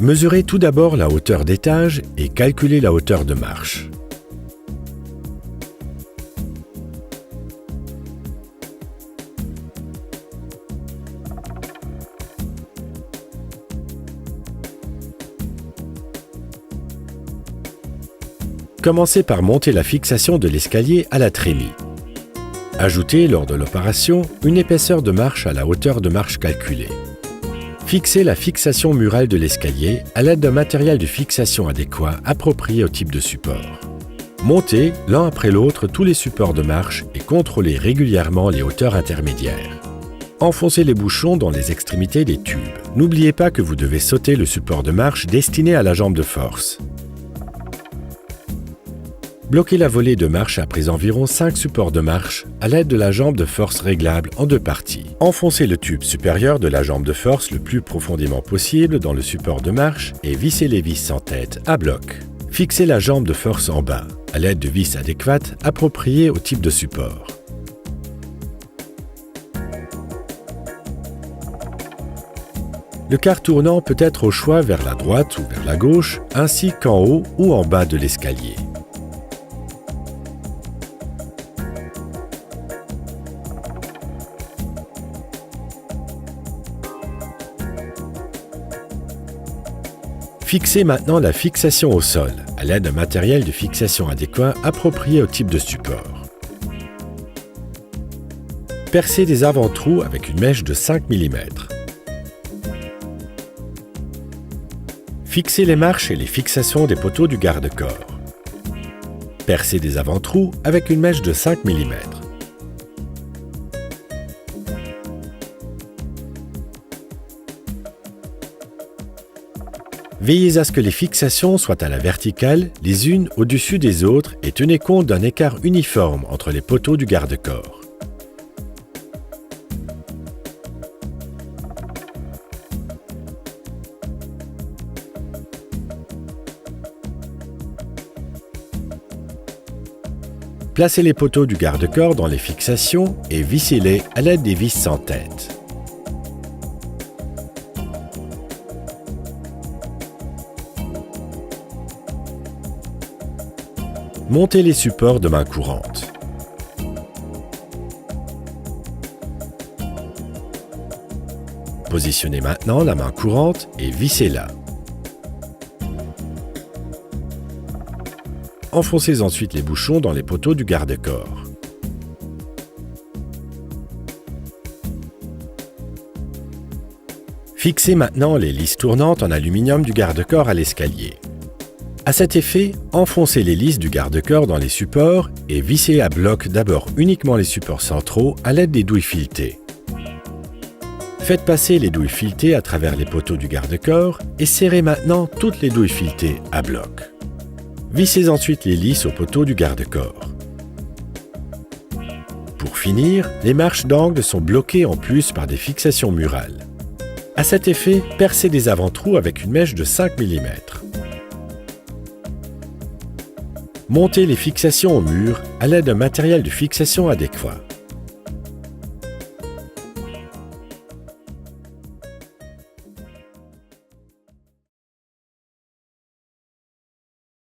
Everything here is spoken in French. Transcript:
Mesurez tout d'abord la hauteur d'étage et calculez la hauteur de marche. Commencez par monter la fixation de l'escalier à la trémie. Ajoutez, lors de l'opération, une épaisseur de marche à la hauteur de marche calculée. Fixez la fixation murale de l'escalier à l'aide d'un matériel de fixation adéquat approprié au type de support. Montez, l'un après l'autre, tous les supports de marche et contrôlez régulièrement les hauteurs intermédiaires. Enfoncez les bouchons dans les extrémités des tubes. N'oubliez pas que vous devez sauter le support de marche destiné à la jambe de force. Bloquez la volée de marche après environ 5 supports de marche à l'aide de la jambe de force réglable en 2 parties. Enfoncez le tube supérieur de la jambe de force le plus profondément possible dans le support de marche et vissez les vis sans tête à bloc. Fixez la jambe de force en bas à l'aide de vis adéquates appropriées au type de support. Le quart tournant peut être au choix vers la droite ou vers la gauche, ainsi qu'en haut ou en bas de l'escalier. Fixez maintenant la fixation au sol à l'aide d'un matériel de fixation adéquat approprié au type de support. Percez des avant-trous avec une mèche de 5 mm. Fixez les marches et les fixations des poteaux du garde-corps. Percez des avant-trous avec une mèche de 5 mm. Veillez à ce que les fixations soient à la verticale, les unes au-dessus des autres, et tenez compte d'un écart uniforme entre les poteaux du garde-corps. Placez les poteaux du garde-corps dans les fixations et vissez-les à l'aide des vis sans tête. Montez les supports de main courante. Positionnez maintenant la main courante et vissez-la. Enfoncez ensuite les bouchons dans les poteaux du garde-corps. Fixez maintenant les lisses tournantes en aluminium du garde-corps à l'escalier. À cet effet, enfoncez les lisses du garde-corps dans les supports et vissez à bloc d'abord uniquement les supports centraux à l'aide des douilles filetées. Faites passer les douilles filetées à travers les poteaux du garde-corps et serrez maintenant toutes les douilles filetées à bloc. Vissez ensuite les lisses aux poteaux du garde-corps. Pour finir, les marches d'angle sont bloquées en plus par des fixations murales. À cet effet, percez des avant-trous avec une mèche de 5 mm. Montez les fixations au mur à l'aide d'un matériel de fixation adéquat.